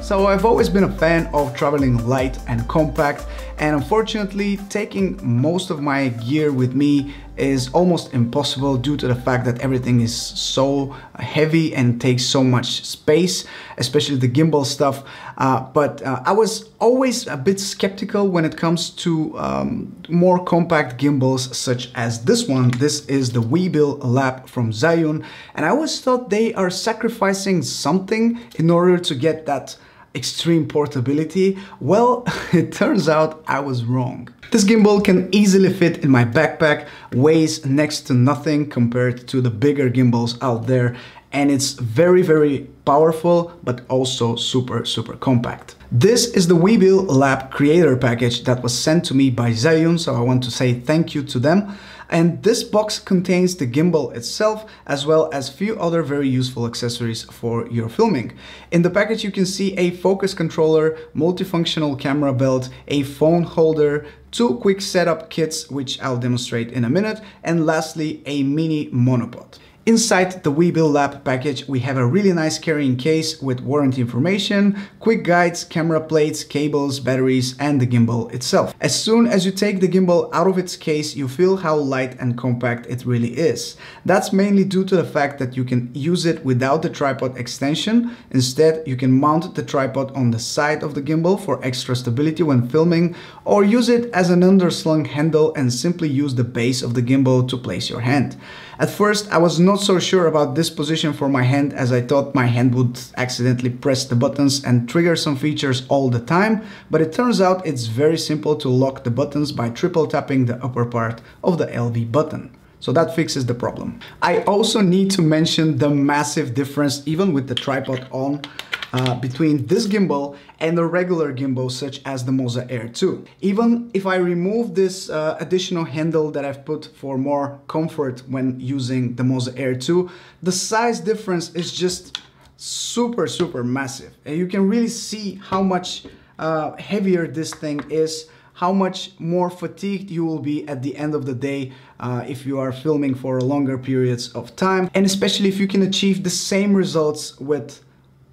So I've always been a fan of traveling light and compact, and unfortunately taking most of my gear with me is almost impossible due to the fact that everything is so heavy and takes so much space, especially the gimbal stuff. But I was always a bit skeptical when it comes to more compact gimbals such as this one. This is the Weebill lap from Zhiyun, and I always thought they are sacrificing something in order to get that extreme portability. Well, it turns out I was wrong. This gimbal can easily fit in my backpack, weighs next to nothing compared to the bigger gimbals out there, and it's very powerful, but also super compact. This is the Weebill Lab Creator Package that was sent to me by Zhiyun, so I want to say thank you to them. And this box contains the gimbal itself, as well as a few other very useful accessories for your filming. In the package you can see a focus controller, multifunctional camera belt, a phone holder, 2 quick setup kits, which I'll demonstrate in a minute, and lastly a mini monopod. Inside the Weebill Lab package, we have a really nice carrying case with warranty information, quick guides, camera plates, cables, batteries, and the gimbal itself. As soon as you take the gimbal out of its case, you feel how light and compact it really is. That's mainly due to the fact that you can use it without the tripod extension. Instead, you can mount the tripod on the side of the gimbal for extra stability when filming, or use it as an underslung handle and simply use the base of the gimbal to place your hand. At first, I was not so sure about this position for my hand, as I thought my hand would accidentally press the buttons and trigger some features all the time, but it turns out it's very simple to lock the buttons by triple tapping the upper part of the LV button. So that fixes the problem. I also need to mention the massive difference, even with the tripod on, between this gimbal and the regular gimbal such as the Moza Air 2. Even if I remove this additional handle that I've put for more comfort when using the Moza Air 2, the size difference is just super massive. And you can really see how much heavier this thing is, how much more fatigued you will be at the end of the day if you are filming for longer periods of time, and especially if you can achieve the same results with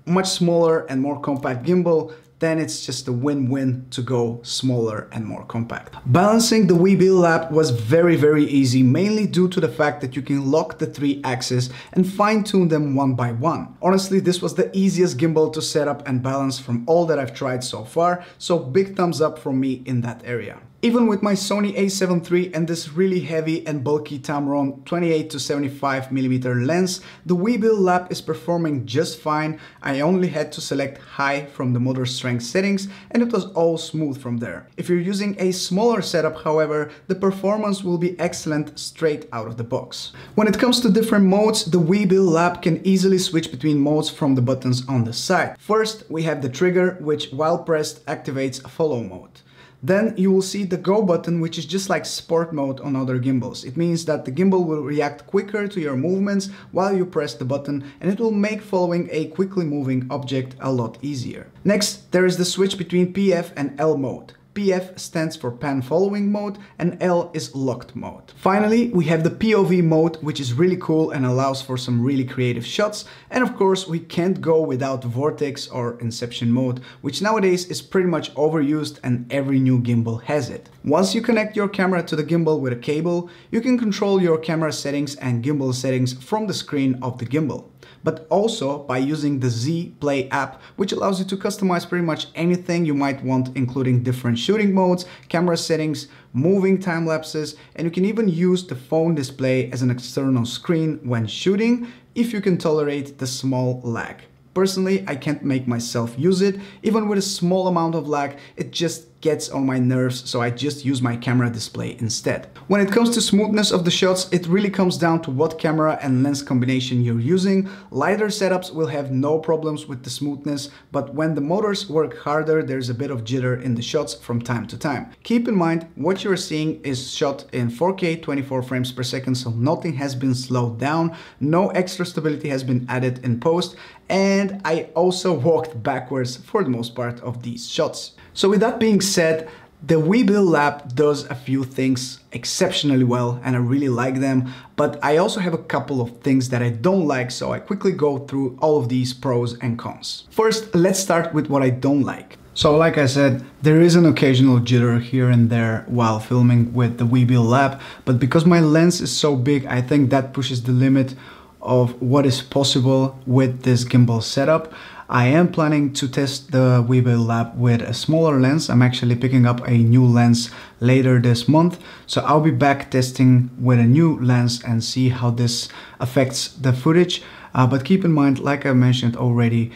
much smaller and more compact gimbal, then it's just a win-win to go smaller and more compact. Balancing the Weebill Lab was very easy, mainly due to the fact that you can lock the 3 axes and fine-tune them one by one. Honestly, this was the easiest gimbal to set up and balance from all that I've tried so far, so big thumbs up from me in that area. Even with my Sony a7 III and this really heavy and bulky Tamron 28 to 75mm lens, the Weebill Lab is performing just fine. I only had to select high from the motor strength settings and it was all smooth from there. If you're using a smaller setup, however, the performance will be excellent straight out of the box. When it comes to different modes, the Weebill Lab can easily switch between modes from the buttons on the side. First, we have the trigger, which while pressed activates follow mode. Then you will see the go button, which is just like sport mode on other gimbals. It means that the gimbal will react quicker to your movements while you press the button, and it will make following a quickly moving object a lot easier. Next, there is the switch between PF and L mode. PF stands for pan following mode and L is locked mode. Finally, we have the POV mode, which is really cool and allows for some really creative shots. And of course, we can't go without vortex or inception mode, which nowadays is pretty much overused and every new gimbal has it. Once you connect your camera to the gimbal with a cable, you can control your camera settings and gimbal settings from the screen of the gimbal, but also by using the Z Play app, which allows you to customize pretty much anything you might want, including different shooting modes, camera settings, moving time lapses, and you can even use the phone display as an external screen when shooting, if you can tolerate the small lag. Personally, I can't make myself use it. Even with a small amount of lag, it just gets on my nerves, so I just use my camera display instead. When it comes to smoothness of the shots, it really comes down to what camera and lens combination you're using. Lighter setups will have no problems with the smoothness, but when the motors work harder, there's a bit of jitter in the shots from time to time. Keep in mind, what you're seeing is shot in 4K 24 frames per second, so nothing has been slowed down, no extra stability has been added in post, and I also walked backwards for the most part of these shots. So with that being said, The Weebill lab does a few things exceptionally well and I really like them, but I also have a couple of things that I don't like, so I quickly go through all of these pros and cons. First, let's start with what I don't like. So like I said, there is an occasional jitter here and there while filming with the Weebill lab, but because my lens is so big, I think that pushes the limit of what is possible with this gimbal setup. I am planning to test the Weebill lab with a smaller lens. I'm actually picking up a new lens later this month, so I'll be back testing with a new lens and see how this affects the footage. But keep in mind, like I mentioned already,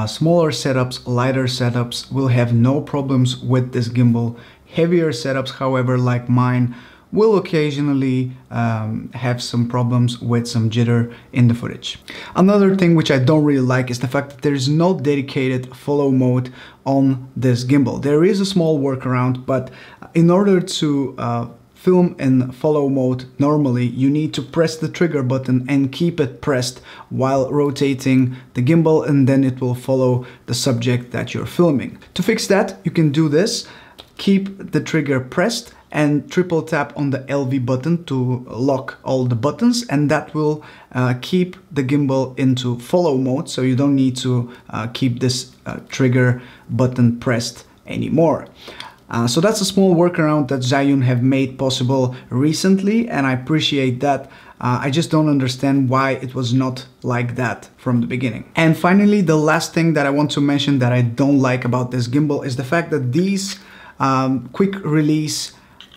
smaller setups, lighter setups will have no problems with this gimbal. Heavier setups, however, like mine, will occasionally have some problems with some jitter in the footage. Another thing which I don't really like is the fact that there is no dedicated follow mode on this gimbal. There is a small workaround, but in order to film in follow mode normally, you need to press the trigger button and keep it pressed while rotating the gimbal, and then it will follow the subject that you're filming. To fix that, you can do this. Keep the trigger pressed and triple tap on the LV button to lock all the buttons, and that will keep the gimbal into follow mode, so you don't need to keep this trigger button pressed anymore. So that's a small workaround that Zhiyun have made possible recently, and I appreciate that. I just don't understand why it was not like that from the beginning. And finally, the last thing that I want to mention that I don't like about this gimbal is the fact that these quick release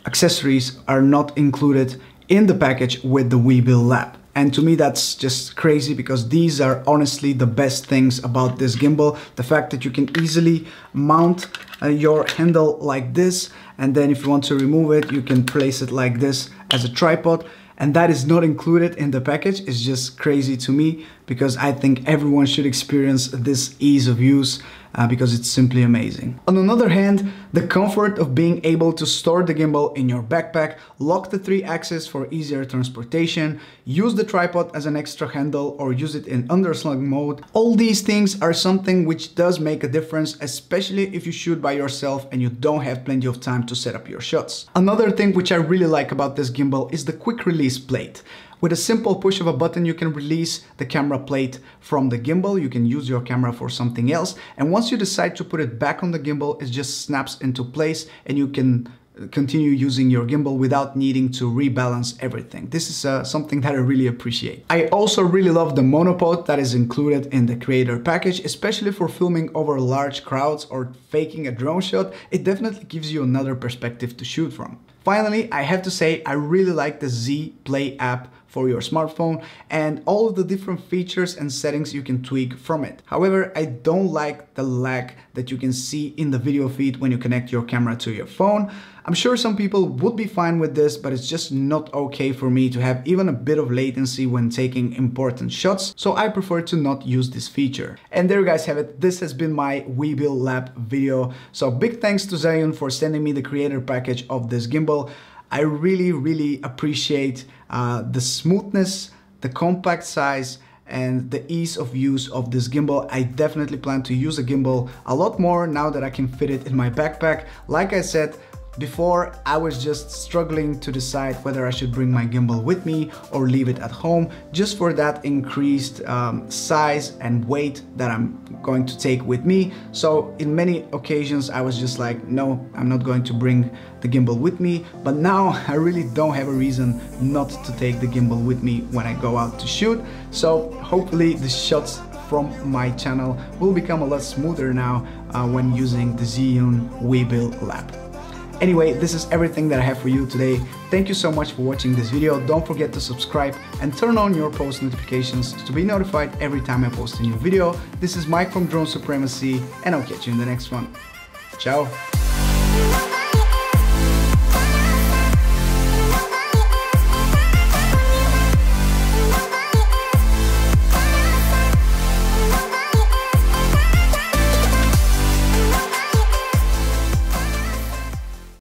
accessories are not included in the package with the Weebill lab. And to me that's just crazy, because these are honestly the best things about this gimbal. The fact that you can easily mount your handle like this, and then if you want to remove it, you can place it like this as a tripod. And that is not included in the package. It's just crazy to me, because I think everyone should experience this ease of use because it's simply amazing. On another hand, the comfort of being able to store the gimbal in your backpack, lock the 3-axis for easier transportation, use the tripod as an extra handle, or use it in underslung mode. All these things are something which does make a difference, especially if you shoot by yourself and you don't have plenty of time to set up your shots. Another thing which I really like about this gimbal is the quick release plate. With a simple push of a button, you can release the camera plate from the gimbal. You can use your camera for something else. And once you decide to put it back on the gimbal, it just snaps into place and you can continue using your gimbal without needing to rebalance everything. This is something that I really appreciate. I also really love the monopod that is included in the creator package, especially for filming over large crowds or faking a drone shot. It definitely gives you another perspective to shoot from. Finally, I have to say I really like the Z Play app for your smartphone and all of the different features and settings you can tweak from it. However, I don't like the lag that you can see in the video feed when you connect your camera to your phone. I'm sure some people would be fine with this, but it's just not okay for me to have even a bit of latency when taking important shots, so I prefer to not use this feature. And there you guys have it. This has been my Weebill lab video. So big thanks to Zhiyun for sending me the creator package of this gimbal. I really appreciate the smoothness, the compact size, and the ease of use of this gimbal. I definitely plan to use a gimbal a lot more now that I can fit it in my backpack. Like I said before, I was just struggling to decide whether I should bring my gimbal with me or leave it at home, just for that increased size and weight that I'm going to take with me. So in many occasions I was just like, no, I'm not going to bring the gimbal with me. But now I really don't have a reason not to take the gimbal with me when I go out to shoot. So hopefully the shots from my channel will become a lot smoother now when using the Zhiyun Weebill lab. Anyway, this is everything that I have for you today. Thank you so much for watching this video. Don't forget to subscribe and turn on your post notifications to be notified every time I post a new video. This is Mike from Drone Supremacy, and I'll catch you in the next one. Ciao!